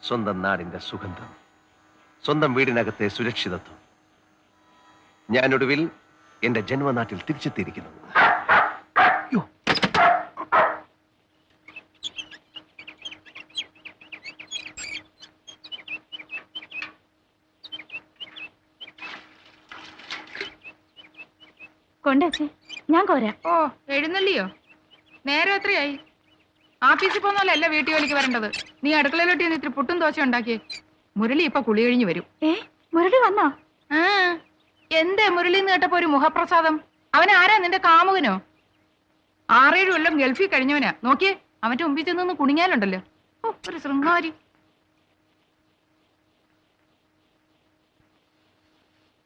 സ്വന്തം നാടിന്റെ സുഗന്ധം, സ്വന്തം വീടിനകത്തെ സുരക്ഷിതത്വം. ഞാനൊടുവിൽ എന്റെ ജന്മനാട്ടിൽ തിരിച്ചെത്തിയിരിക്കുന്നു. കൊണ്ടേ ഞാൻ കോരാ. ഓ, എഴുന്നള്ളിയോ? നേരം എത്രയായി? ആഫീസിൽ പോകുന്നല്ല വീട്ടു ജോലിക്ക് വരേണ്ടത്. നീ അടുക്കളയിലോട്ട് ഇത്തിരി പുട്ടും ദോശ ഉണ്ടാക്കിയേ. മുരളി ഇപ്പൊ കുളി കഴിഞ്ഞ് വരും. മുരളി വന്നോ? എന്തേ മുരളി എന്ന് കേട്ടപ്പോ ഒരു മുഖപ്രസാദം? അവൻ ആരാ, നിന്റെ കാമുകനോ? 6-7 കൊല്ലം ഗൾഫിൽ കഴിഞ്ഞവനാ. നോക്കിയേ, അവന്റെ മുമ്പിൽ ചെന്നൊന്ന് കുണിങ്ങാലുണ്ടല്ലോ. ഓ, ഒരു ശൃംഗാരി.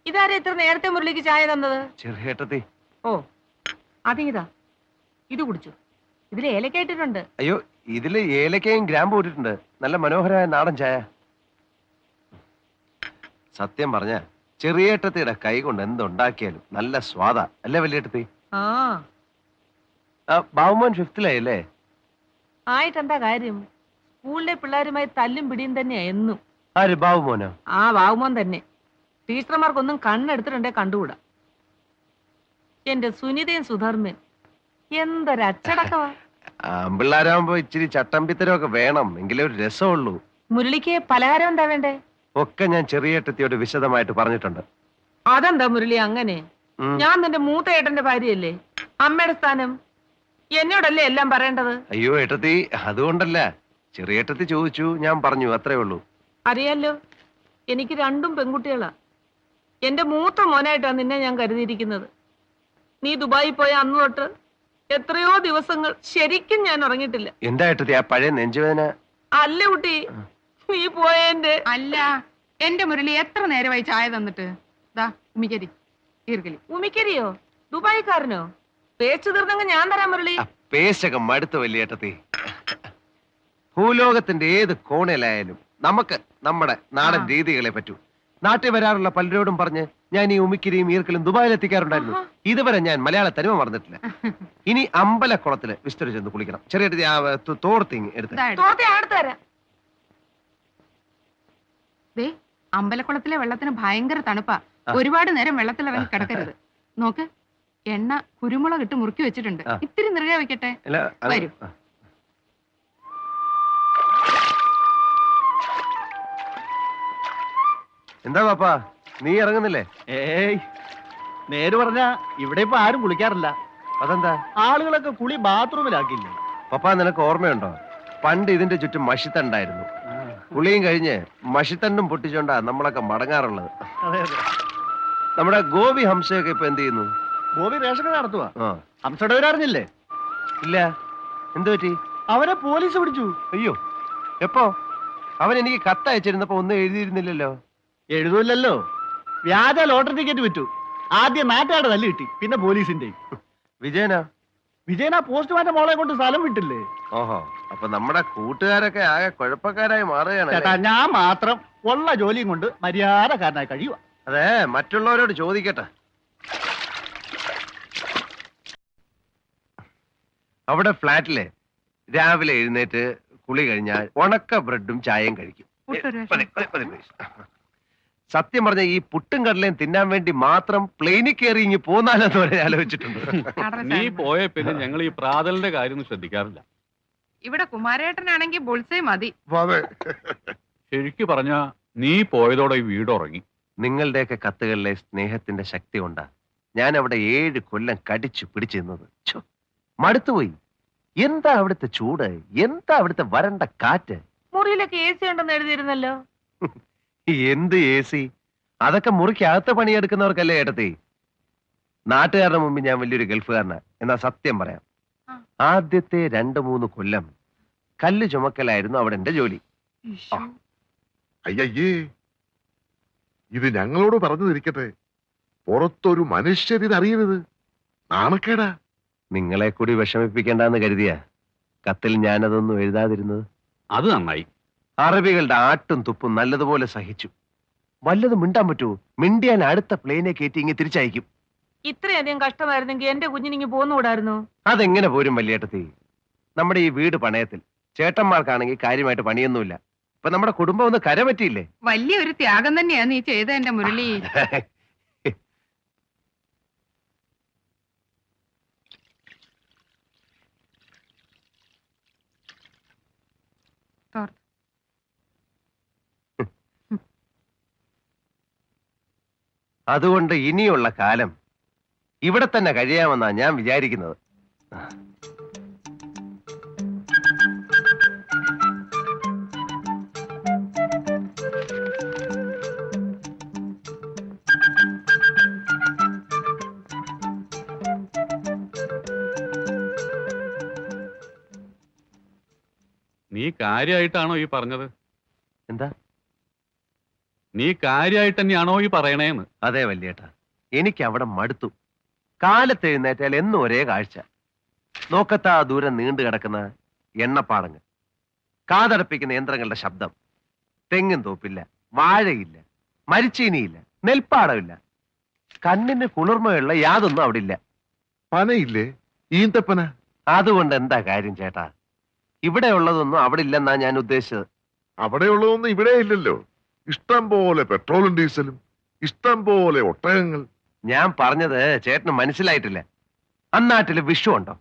ഇതാരാ ഇത്ര നേരത്തെ മുരളിക്ക് ചായ തന്നത്? ചെറുകേട്ടത്തി. ഓ, അതിതാ, ഇത് കുടിച്ചു. ഇതിൽ ഏലക്ക ഇട്ടിട്ടുണ്ട്. അയ്യോ, ഇതില് ഏലക്കയും ഗ്രാമ്പും ഇട്ടിട്ടുണ്ട്. നല്ല മനോഹരമായ നാടൻ ചായ. സത്യം പറഞ്ഞ ചെറിയേട്ടത്തിയുടെ കൈ കൊണ്ട് എന്തുണ്ടാക്കിയാലും നല്ല സ്വാദാ അല്ലേ വലിയേട്ടത്തി? ബാബുമോൻ 5th-ലായല്ലേ? ആയിട്ടെന്താ കാര്യം? സ്കൂളിലെ പിള്ളേരുമായി തല്ലും പിടിയും തന്നെയാ എന്നും. ആര്, ബാബുമോനോ? ബാബുമോൻ തന്നെ. ടീച്ചർമാർക്കൊന്നും കണ്ണെടുത്തിട്ടുണ്ടേ കണ്ടുകൂടാ. എന്റെ സുനിതയും സുധർമ്മൻ എന്തൊരച്ചടക്കവാ. പിള്ളേരാകുമ്പോ ഇച്ചിരി ചട്ടമ്പിത്തരമൊക്കെ വേണം, എങ്കിലേ ഒരു രസമുള്ളൂ. മുരളിക്ക് പലഹാരം എന്താ വേണ്ടേ? ഒക്കെ ഞാൻ ചെറിയേട്ടത്തിയോട് വിശദമായിട്ട് പറഞ്ഞിട്ടുണ്ട്. അതെന്താ മുരളി അങ്ങനെ? ഞാൻ നിന്റെ മൂത്ത ഏട്ടന്റെ ഭാര്യയല്ലേ? അമ്മയുടെ സ്ഥാനം എന്നോടല്ലേ എല്ലാം പറയേണ്ടത്? അയ്യോ ഏട്ടത്തി, അതുകൊണ്ടല്ല. ചെറിയേട്ടത്തി ചോദിച്ചു, ഞാൻ പറഞ്ഞു, അത്രേ ഉള്ളൂ. അറിയാലോ, എനിക്ക് 2 പെൺകുട്ടികളാ. എന്റെ മൂത്ത മോനായിട്ടാണ് നിന്നെ ഞാൻ കരുതിയിരിക്കുന്നത്. നീ ദുബായിൽ പോയ അന്ന് തൊട്ട് എത്രയോ ദിവസങ്ങൾ ശരിക്കും ഞാൻ ഉറങ്ങിയിട്ടില്ല. എന്താ ഏട്ടത്തി ആ പഴയ നെഞ്ചുവേദന? അല്ല കുട്ടി, നീ പോയതിന്റെ അല്ല. എന്റെ മുരളി എത്ര നേരമായി ചായ തന്നിട്ട്? ദാ ഉമിക്കരി, ഈർക്കലി. ഉമിക്കരിയോ? ദുബായിക്കാരനോ? പേച്ചു തീർന്നെങ്കിൽ ഞാൻ തരാം മുരളി. പേശക മടുത്ത വലിയേട്ടത്തി. ഭൂലോകത്തിന്റെ ഏത് കോണിലായാലും നമുക്ക് നമ്മുടെ നാടൻ രീതികളെ പറ്റൂ. നാട്ടിൽ വരാറുള്ള പലരോടും പറഞ്ഞ് ഞാൻ ഈ ഉമിക്കരിയും ഈർക്കലും ദുബായിൽ എത്തിക്കാറുണ്ടായിരുന്നു. ഇതുവരെ ഞാൻ മലയാള തനിമ മറന്നിട്ടില്ല. ഇനി അമ്പലക്കുളത്തില് വിസ്തരി ചെന്ന് കുളിക്കണം. ചെറിയ തോർത്തിങ് എടുത്ത് അമ്പലക്കുളത്തിലെ വെള്ളത്തിന് ഭയങ്കര തണുപ്പാ. ഒരുപാട് നേരം വെള്ളത്തിൽ ഇറങ്ങി കിടക്കരുത്. നോക്ക്, എണ്ണ കുരുമുളക് ഇട്ട് മുറുക്കി വെച്ചിട്ടുണ്ട്. ഇത്തിരി നിറയെ വെക്കട്ടെ. വരൂ. എന്താ പാപ്പാ, നീ ഇറങ്ങുന്നില്ലേ? ഏയ്, നേര് പറഞ്ഞ ഇവിടെ ഇപ്പൊ ആരും കുളിക്കാറില്ല. അതെന്താ? ആളുകളൊക്കെ കുളി ബാത്റൂമിലാക്കില്ലേ. പപ്പാ, നിനക്ക് ഓർമ്മയുണ്ടോ, പണ്ട് ഇതിന്റെ ചുറ്റും മഷിത്തണ്ടായിരുന്നു. കുളിയും കഴിഞ്ഞ് മഷിത്തണ്ടും പൊട്ടിച്ചോണ്ടാ നമ്മളൊക്കെ മടങ്ങാറുള്ളത്. നമ്മുടെ ഗോപി ഹംസയൊക്കെ ഇപ്പൊ എന്ത് ചെയ്യുന്നു? ഗോപി റേഷൻ കട നടത്തുവാ. ഹംസയുടെ അറിഞ്ഞില്ലേ? ഇല്ല. എന്തു പറ്റി? അവനെ പോലീസ് പിടിച്ചു. അയ്യോ, എപ്പോ? അവൻ എനിക്ക് കത്തയച്ചിരുന്നപ്പോ ഒന്നും എഴുതിയിരുന്നില്ലല്ലോ. എഴുതൂല്ലല്ലോ. വ്യാജ ലോട്ടറി ടിക്കറ്റ് വിറ്റു. ആദ്യം നാട്ടുകാരുടെ തല്ല് കിട്ടി, പിന്നെ പോലീസിന്റെ. വിജയനാ പോസ്റ്റ്മാന്റെ മോളെ കൊണ്ട് സ്ഥലം വിട്ടില്ലേ? ഓഹോ, അപ്പൊ നമ്മുടെ കൂട്ടുകാരൊക്കെ ആകെ കുഴപ്പക്കാരായി മാറുകയാണ്. ചേട്ടാ, ഞാൻ മാത്രം ഉള്ള ജോലിയും കൊണ്ട് മര്യാദക്കാരനായി കഴിയുക. അതെ, മറ്റുള്ളവരോട് ചോദിക്കട്ടെ. അവിടെ ഫ്ലാറ്റിലെ രാവിലെ എഴുന്നേറ്റ് കുളി കഴിഞ്ഞാൽ ഉണക്ക ബ്രെഡും ചായയും കഴിക്കും. സത്യം പറഞ്ഞ ഈ പുട്ടും കടലയും തിന്നാൻ വേണ്ടി മാത്രം പ്ലെയിനിൽ കയറി ഇങ്ങി പോന്നാലെന്ന് വരെ ആലോചിച്ചിട്ടുണ്ട്. നീ പോയ പിന്നെ ഞങ്ങൾ ഈ പ്രാതലിന്റെ കാര്യം ശ്രദ്ധിക്കാറില്ല. ഇവിടെ കുമാരേട്ടനാണെങ്കിൽ ബുൾസേ മതി. ശരിക്കു പറഞ്ഞ നീ പോയതോടെ ഈ വീട് ഉറങ്ങി. നിങ്ങളുടെയൊക്കെ കത്തുകളിലെ സ്നേഹത്തിന്റെ ശക്തി കൊണ്ടാ ഞാൻ അവിടെ 7 കൊല്ലം കടിച്ചു പിടിച്ചിരുന്നത്. മടുത്തുപോയി. എന്താ അവിടുത്തെ ചൂട്, എന്താ അവിടുത്തെ വരണ്ട കാറ്റ്. മുറിയിലൊക്കെ AC ഉണ്ടെന്ന് എഴുതിയിരുന്നല്ലോ. എന്ത് AC? അതൊക്കെ മുറിക്കകത്ത് പണിയെടുക്കുന്നവർക്കല്ലേ ഏട്ടത്തി. നാട്ടുകാരുടെ മുമ്പിൽ ഞാൻ വലിയൊരു ഗൾഫുകാരനാ. എന്നാ സത്യം പറയാം, ആദ്യത്തെ 2-3 കൊല്ലം കല്ല് ചുമക്കലായിരുന്നു അവിടെ എന്റെ ജോലി. അയ്യേ, ഇത് ഞങ്ങളോട് പറഞ്ഞു തിരിക്കട്ടെ. പുറത്തൊരു മനുഷ്യരിതറിയരുത്. നാണക്കേടാ. നിങ്ങളെ കൂടി വിഷമിപ്പിക്കേണ്ടെന്ന് കരുതിയാ കത്തിൽ ഞാനതൊന്നും എഴുതാതിരുന്നത്. അത് നന്നായി. അറബികളുടെ ആട്ടും തുപ്പും നല്ലതുപോലെ സഹിച്ചു. വല്ലതും മിണ്ടാൻ പറ്റുമോ? മിണ്ടിയാൻ അടുത്ത പ്ലെയിനെ കയറ്റി ഇങ്ങ് തിരിച്ചയക്കും. ഇത്രയധികം കഷ്ടമായിരുന്നെങ്കിൽ എന്റെ കുഞ്ഞിനിങ്ങ് പോന്നുകൂടായിരുന്നു. അതെങ്ങനെ പോരും വലിയേട്ടത്തി? നമ്മുടെ ഈ വീട് പണയത്തിൽ. ചേട്ടന്മാർക്കാണെങ്കിൽ കാര്യമായിട്ട് പണിയൊന്നുമില്ല. ഇപ്പൊ നമ്മുടെ കുടുംബം ഒന്ന് കരപറ്റിയില്ലേ? വലിയൊരു ത്യാഗം തന്നെയാ നീ ചെയ്ത എന്റെ മുരളി. തോർത്ത്. അതുകൊണ്ട് ഇനിയുള്ള കാലം ഇവിടെ തന്നെ കഴിയാമെന്നാ ഞാൻ വിചാരിക്കുന്നത്. നീ കാര്യമായിട്ടാണോ ഈ പറഞ്ഞത്? എന്താ? നീ കാര്യമായിട്ട് തന്നെയാണോ ഈ പറയണേന്ന്? അതെ വല്യേട്ടാ, എനിക്ക് അവിടെ മടുത്തു. കാലത്ത് എഴുന്നേറ്റാൽ എന്നും ഒരേ കാഴ്ച. നോക്കത്താ ദൂരം നീണ്ടു കിടക്കുന്ന എണ്ണപ്പാടങ്ങൾ, കാതടപ്പിക്കുന്ന യന്ത്രങ്ങളുടെ ശബ്ദം, തെങ്ങും തോപ്പില്ല, വാഴയില്ല, മരിച്ചീനിയില്ല, നെൽപ്പാടമില്ല. കണ്ണിന് കുളിർമയുള്ള യാതൊന്നും അവിടെ ഇല്ല. പനയില്ലേ? ഈന്തപ്പന. അതുകൊണ്ട് എന്താ കാര്യം ചേട്ടാ? ഇവിടെ ഉള്ളതൊന്നും അവിടെ ഇല്ലെന്നാ ഞാൻ ഉദ്ദേശിച്ചത്. അവിടെയുള്ളതൊന്നും ഇവിടെ ഇല്ലല്ലോ. ഇഷ്ടം പോലെ പെട്രോളും ഡീസലും, ഇഷ്ടം പോലെ ഒട്ടകങ്ങൾ. ഞാൻ പറഞ്ഞത് ചേട്ടന് മനസ്സിലായിട്ടില്ല. അന്നാട്ടില് വിഷു ഉണ്ടോ?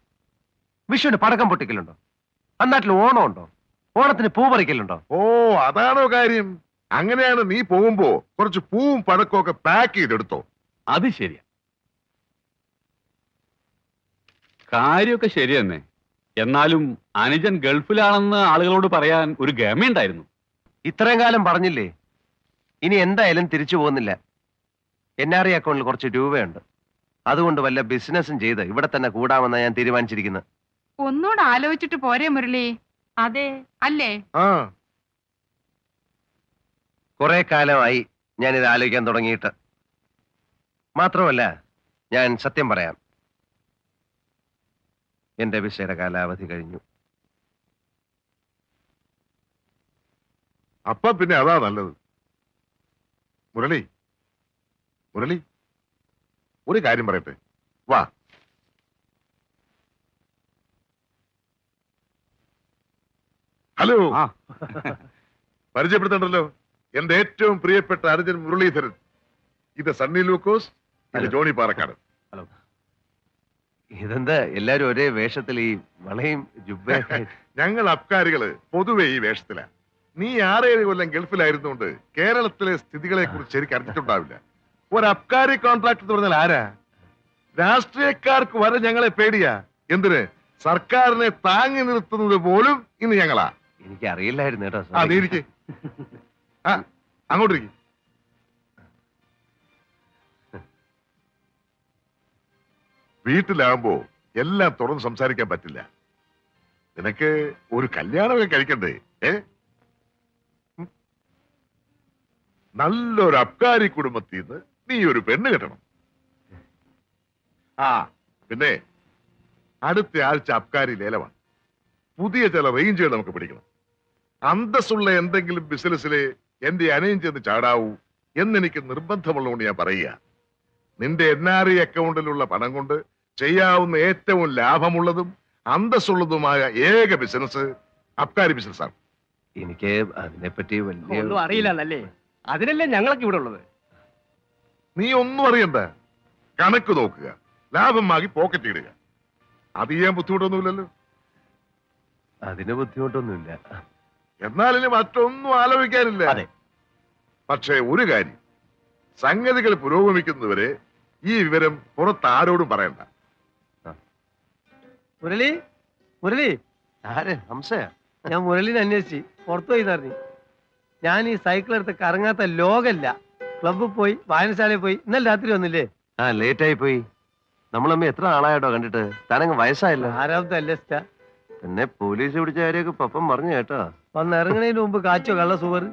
വിഷുവിന് പടക്കം പൊട്ടിക്കലുണ്ടോ? അന്നാട്ടിൽ ഓണം ഉണ്ടോ? ഓണത്തിന് പൂ പറിക്കലുണ്ടോ? ഓ, അതാണോ കാര്യം? അങ്ങനെയാണ് നീ പോകുമ്പോ കുറച്ച് പൂവും പടക്കവും ഒക്കെ പാക്ക് ചെയ്തെടുത്തോ. അത് ശരിയാ, കാര്യമൊക്കെ ശരി തന്നെ. എന്നാലും അനുജൻ ഗൾഫിലാണെന്ന് ആളുകളോട് പറയാൻ ഒരു ഗമയുണ്ടായിരുന്നു. ഇത്രയും കാലം പറഞ്ഞില്ലേ? ഇനി എന്തായാലും തിരിച്ചു പോകുന്നില്ല. NRI അക്കൗണ്ടിൽ കുറച്ച് രൂപയുണ്ട്. അതുകൊണ്ട് വല്ല ബിസിനസ്സും ചെയ്ത് ഇവിടെ തന്നെ കൂടാമെന്നാണ് ഞാൻ തീരുമാനിച്ചിരിക്കുന്നത്. ഒന്നുകൂടെ ആലോചിച്ചിട്ട് പോരെ മുരളി? അതെ, അല്ലേ? ആ, കുറെ കാലമായി ഞാനിത് ആലോചിക്കാൻ തുടങ്ങിയിട്ട്. മാത്രമല്ല, ഞാൻ സത്യം പറയാം, എന്റെ വിസയുടെ കാലാവധി കഴിഞ്ഞു. അപ്പൊ പിന്നെ അതാ നല്ലത്. മുരളി, മുരളി, ഒരു കാര്യം പറയട്ടെ, വാ. ഹലോ, പരിചയപ്പെടുത്തണ്ടല്ലോ, എന്റെ ഏറ്റവും പ്രിയപ്പെട്ട അനുജൻ മുരളീധരൻ. ഇത് സണ്ണി ലൂക്കോസ്, ഇത് ജോണി പാറക്കാട്. ഇതെന്താ എല്ലാരും ഒരേ വേഷത്തിൽ ഈ വളയും ജുബ്ബയൊക്കെ? ഞങ്ങൾ അബ്കാരികള് പൊതുവെ ഈ വേഷത്തിലാ. നീ 6-7 കൊല്ലം ഗൾഫിലായിരുന്നുകൊണ്ട് കേരളത്തിലെ സ്ഥിതികളെ കുറിച്ച് ശരിക്കും അറിഞ്ഞിട്ടുണ്ടാവില്ല. ഒരു അബ്കാരി കോൺട്രാക്ട് എന്ന് പറഞ്ഞാൽ ആരാ? രാഷ്ട്രീയക്കാർക്ക് വരെ ഞങ്ങളെ പേടിയാ. എന്തിന്? സർക്കാരിനെ താങ്ങി നിർത്തുന്നത് പോലും ഇന്ന് ഞങ്ങളാ. എനിക്ക് അറിയില്ലായിരുന്നു കേട്ടോ. ആ, നീ ഇരിക്ക്. ആ, അങ്ങോട്ടിരിക്കും. വീട്ടിലാകുമ്പോ എല്ലാം തുറന്ന് സംസാരിക്കാൻ പറ്റില്ല. നിനക്ക് ഒരു കല്യാണമൊക്കെ കഴിക്കണ്ടേ? നല്ലൊരു അബ്കാരി കുടുംബത്തിൽ നിന്ന് നീ ഒരു പെണ്ണ് കെട്ടണം. ആ, പിന്നെ അടുത്ത ആഴ്ച അബ്കാരി ലേലമാണ്. പുതിയ ചില റേഞ്ചുകൾ നമുക്ക് പിടിക്കണം. അന്തസ്സുള്ള എന്തെങ്കിലും ബിസിനസ്സിലെ എന്റെ അനയം ചെന്ന് ചാടാവൂ എന്നെനിക്ക് നിർബന്ധമുള്ളതുകൊണ്ട് ഞാൻ പറയുക. നിന്റെ NRI അക്കൗണ്ടിലുള്ള പണം കൊണ്ട് ചെയ്യാവുന്ന ഏറ്റവും ലാഭമുള്ളതും അന്തസ്സുള്ളതുമായ ഏക ബിസിനസ് അബ്കാരി ബിസിനസ്സാണ്. എനിക്ക് അതിനെപ്പറ്റി വലിയ ഒന്നും അറിയില്ലല്ലേ? അതിനല്ലേ ഞങ്ങളൊക്കെ ഇവിടെ ഉള്ളത്. നീ ഒന്നും അറിയണ്ട. കണക്ക് നോക്കുക, ലാഭം വാങ്ങി പോക്കറ്റ് ഇടുക. അത് ചെയ്യാൻ ബുദ്ധിമുട്ടൊന്നുമില്ലല്ലോ. അതിന് ബുദ്ധിമുട്ടൊന്നുമില്ല. എന്നാലിനി മറ്റൊന്നും ആലോചിക്കാനില്ല. അതെ. പക്ഷേ ഒരു കാര്യം, സംഗതികൾ പുരോഗമിക്കുന്നവരെ ഈ വിവരം പുറത്ത് ആരോടും പറയണ്ട. മുരളി, മുരളി, ആരെ? ഹംസയാ? ഞാൻ മുരളിനെ അന്വേഷിച്ച് പുറത്തു പോയി തറഞ്ഞു. ഞാൻ ഈ സൈക്കിൾ എടുത്ത് കറങ്ങാത്ത ലോകല്ല. ക്ലബ്ബിൽ പോയി, വായനശാലയിൽ പോയി. ഇന്നലെ രാത്രി വന്നില്ലേ? ആ, ലേറ്റ് ആയി പോയി. നമ്മളമ്മ എത്ര ആളായിട്ടോ കണ്ടിട്ട്. താനങ്ങ് വയസ്സായല്ലോ. ആരാമത്തെ അല്ലേ സ്റ്റാ? പിന്നെ പോലീസ് പിടിച്ച കാര്യമൊക്കെ പപ്പം പറഞ്ഞു കേട്ടോ. വന്ന് ഇറങ്ങുന്നതിന് മുമ്പ് കാച്ചോ കള്ള സുവർ.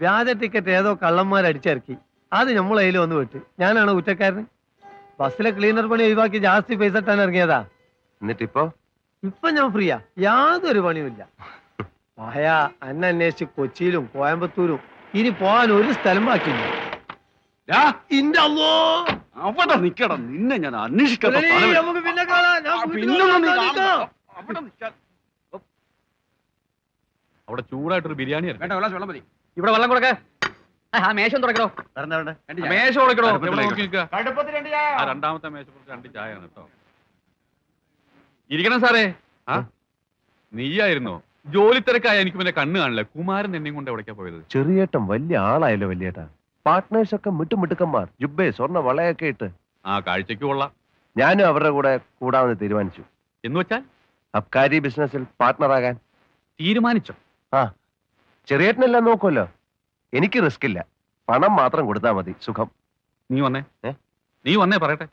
വ്യാജ ടിക്കറ്റ് ഏതോ കള്ളന്മാർ അടിച്ചിറക്കി. അത് നമ്മളെ കയ്യിൽ വന്ന് വിട്ട്. ഞാനാണ് കുറ്റക്കാരൻ. ബസ്സിലെ ക്ലീനർ പണി ഒഴിവാക്കി ജാസ്തി പൈസ ഇട്ടാൻ ഇറങ്ങിയതാ. എന്നിട്ടിപ്പോ? ഇപ്പൊ ഞാൻ ഫ്രീയാ, യാതൊരു പണിയുമില്ല. പോയാ അന്നെ അന്വേഷിച്ച് കൊച്ചിയിലും കോയമ്പത്തൂരും ഇനി പോകാൻ ഒരു സ്ഥലം ബാക്കിയില്ല. അവിടെ നിക്കണം, നിന്നെ ഞാൻ അന്വേഷിക്കാത്ത സ്ഥലമില്ല. നമുക്ക് പിന്നെ കാണാം. ഞാൻ ആ, വീട്ടിൽ പിന്നെ വന്ന് നീ കാണാം. കാണണം. അവിടെ നിൽക്കാൻ അവിടെ ചൂടായിട്ടൊരു ബിരിയാണി ആയിരുന്നു. വേണ്ട വെള്ളം മതി. ഇവിടെ വെള്ളം കൊടുക്ക. ആ മേശ തുറക്കണോ? മേശ കൊടുക്കണോ? എവിടെ അടുപ്പത്തിലേക്ക്. നോക്കി നിൽക്കുക? കടുപ്പത്തിൽ 2 ചായ. ആ രണ്ടാമത്തെ മേശപ്പുറത്ത് 2 ചായയാണ് കേട്ടോ. ഇരിക്കണം സാറേ. ആ നീയായിരുന്നോ? ജോലി തിരക്കായ എനിക്ക് പിന്നെ കണ്ണ് കാണില്ല. കുമാരൻ എന്നെയും കൊണ്ട് എവിടേക്കാ പോയത്? ചെറിയേട്ടൻ വലിയ ആളായല്ലോ വലിയേട്ടാ. പാർട്ട്നേഴ്സ് ഒക്കെ മിട്ടുമിട്ടുക്കന്മാർ, ജുബേ സ്വർണ്ണ വളയൊക്കെ ഇട്ട്. ആ കാഴ്ചക്ക് കൊള്ളാം. ഞാനും അവരുടെ കൂടെ കൂടാമെന്ന് തീരുമാനിച്ചു. എന്ന് വെച്ചാൽ അബ്കാരി ബിസിനസ്സിൽ പാർട്ട്ണറാകാൻ. തീരുമാനിച്ചോ? ആ, ചെറിയേട്ടനെല്ലാം നോക്കുമല്ലോ. എനിക്ക് റിസ്ക് ഇല്ല, പണം മാത്രം കൊടുത്താൽ മതി, സുഖം. നീ വന്നേ. ഏ? നീ വന്നേ പറയട്ടെ.